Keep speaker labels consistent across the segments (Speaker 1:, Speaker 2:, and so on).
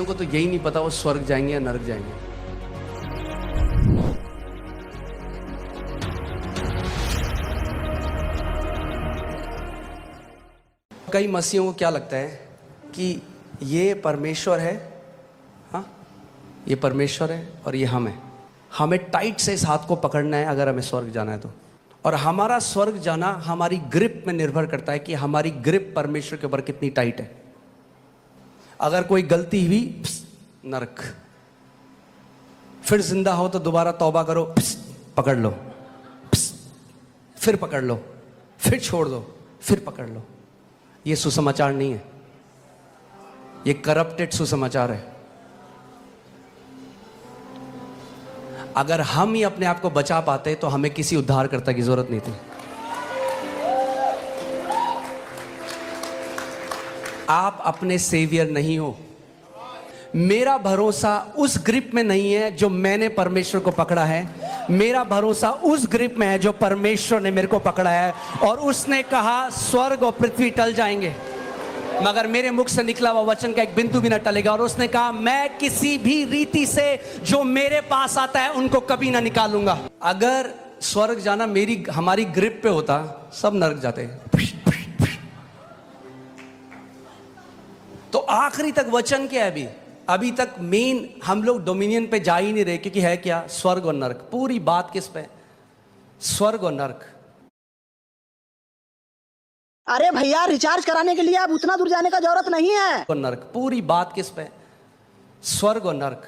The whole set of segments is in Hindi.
Speaker 1: को तो यही नहीं पता वो स्वर्ग जाएंगे या नरक जाएंगे। कई मसीहों को क्या लगता है कि ये परमेश्वर है, हाँ ये परमेश्वर है और ये हम है, हमें टाइट से इस हाथ को पकड़ना है अगर हमें स्वर्ग जाना है तो। और हमारा स्वर्ग जाना हमारी ग्रिप में निर्भर करता है कि हमारी ग्रिप परमेश्वर के ऊपर कितनी टाइट है। अगर कोई गलती हुई नरक, फिर जिंदा हो तो दोबारा तौबा करो, पकड़ लो, फिर पकड़ लो, फिर छोड़ दो, फिर पकड़ लो। ये सुसमाचार नहीं है, ये करप्टेड सुसमाचार है। अगर हम ही अपने आप को बचा पाते तो हमें किसी उद्धारकर्ता की जरूरत नहीं थी। आप अपने सेवियर नहीं हो। मेरा भरोसा उस ग्रिप में नहीं है जो मैंने परमेश्वर को पकड़ा है, मेरा भरोसा उस ग्रिप में है जो परमेश्वर ने मेरे को पकड़ा है। और उसने कहा स्वर्ग और पृथ्वी टल जाएंगे मगर मेरे मुख से निकला हुआ वचन का एक बिंदु भी ना टलेगा। और उसने कहा मैं किसी भी रीति से जो मेरे पास आता है उनको कभी ना निकालूंगा। अगर स्वर्ग जाना हमारी ग्रिप पे होता, सब नरक जाते। तो आखिरी तक वचन क्या है? अभी तक मेन हम लोग डोमिनियन पे जा ही नहीं रहे, क्योंकि है क्या? स्वर्ग और नरक। पूरी बात किस पे? स्वर्ग और नरक।
Speaker 2: अरे भैया रिचार्ज कराने के लिए अब उतना दूर जाने का जरूरत नहीं है।
Speaker 1: और नरक, पूरी बात किस पे? स्वर्ग और नरक।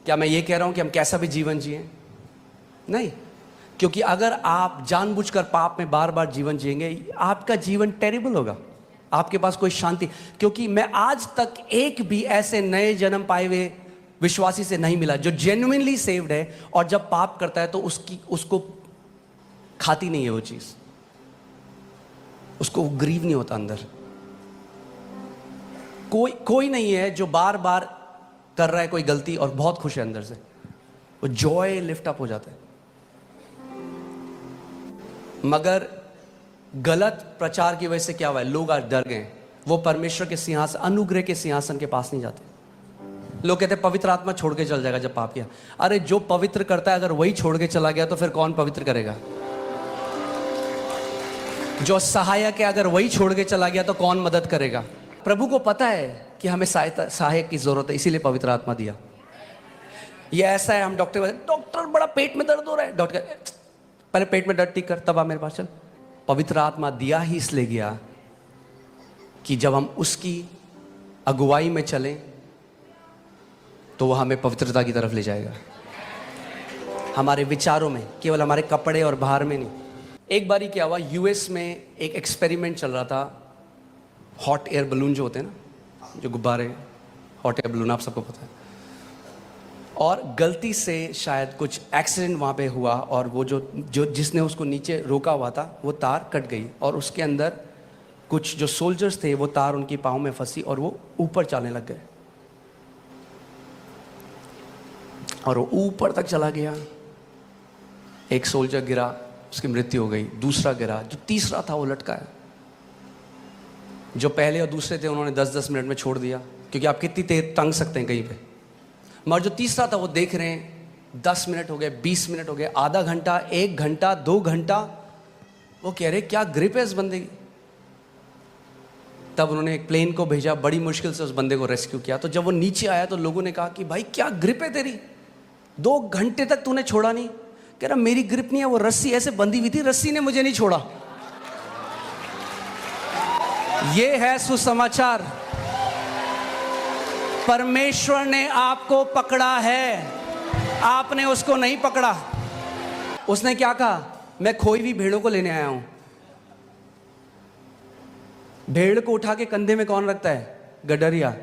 Speaker 1: क्या मैं ये कह रहा हूं कि हम कैसा भी जीवन जिए? नहीं, क्योंकि अगर आप जानबूझकर पाप में बार बार जीवन जिएंगे, आपका जीवन टेरिबल होगा, आपके पास कोई शांति। क्योंकि मैं आज तक एक भी ऐसे नए जन्म पाए हुए विश्वासी से नहीं मिला जो जेन्युइनली सेव्ड है और जब पाप करता है तो उसको खाती नहीं है वो चीज, उसको ग्रीव नहीं होता अंदर। कोई नहीं है जो बार बार कर रहा है कोई गलती और बहुत खुश है अंदर से, वो जॉय लिफ्ट अप हो जाता है। मगर गलत प्रचार की वजह से क्या हुआ है? लोग आज डर गए, वो परमेश्वर के सिंहासन, अनुग्रह के सिंहासन के पास नहीं जाते। लोग कहते हैं पवित्र आत्मा छोड़ के चल जाएगा जब पाप किया। अरे जो पवित्र करता है अगर वही छोड़ के चला गया तो फिर कौन पवित्र करेगा? जो सहायक है अगर वही छोड़ के चला गया तो कौन मदद करेगा? प्रभु को पता है कि हमें सहायक की जरूरत है, इसीलिए पवित्र आत्मा दिया। ये ऐसा है, हम डॉक्टर बड़ा पेट में दर्द हो रहा है, डॉक्टर पहले पेट में दर्द ठीक कर, तब आ मेरे पास चल। पवित्र आत्मा दिया ही इसलिए गया कि जब हम उसकी अगुवाई में चलें तो वह हमें पवित्रता की तरफ ले जाएगा, हमारे विचारों में, केवल हमारे कपड़े और बाहर में नहीं। एक बारी क्या हुआ, यूएस में एक एक्सपेरिमेंट चल रहा था। हॉट एयर बलून जो होते हैं ना, जो गुब्बारे, हॉट एयर बलून, आप सबको पता है। और गलती से शायद कुछ एक्सीडेंट वहाँ पे हुआ और वो जो जिसने उसको नीचे रोका हुआ था वो तार कट गई और उसके अंदर कुछ जो सोल्जर्स थे वो तार उनकी पाँव में फंसी और वो ऊपर चलने लग गए और वो ऊपर तक चला गया। एक सोल्जर गिरा, उसकी मृत्यु हो गई। दूसरा गिरा, जो तीसरा था वो लटका है। जो पहले और दूसरे थे उन्होंने 10-10 मिनट में छोड़ दिया, क्योंकि आप कितनी तेज टंग सकते हैं कहीं पे। मगर जो तीसरा था वो देख रहे हैं 10 मिनट हो गए, 20 मिनट हो गए, आधा घंटा, 1 घंटा, 2 घंटा। वो कह रहे क्या ग्रिप है इस बंदे की। तब उन्होंने एक प्लेन को भेजा, बड़ी मुश्किल से उस बंदे को रेस्क्यू किया। तो जब वो नीचे आया तो लोगों ने कहा कि भाई क्या ग्रिप है तेरी, 2 घंटे तक तूने छोड़ा नहीं। कह रहा मेरी ग्रिप नहीं है, वो रस्सी ऐसे बंधी हुई थी, रस्सी ने मुझे नहीं छोड़ा। ये है सुसमाचार। परमेश्वर ने आपको पकड़ा है, आपने उसको नहीं पकड़ा। उसने क्या कहा? मैं खोई हुई भेड़ों को लेने आया हूं। भेड़ को उठा के कंधे में कौन रखता है? गडरिया।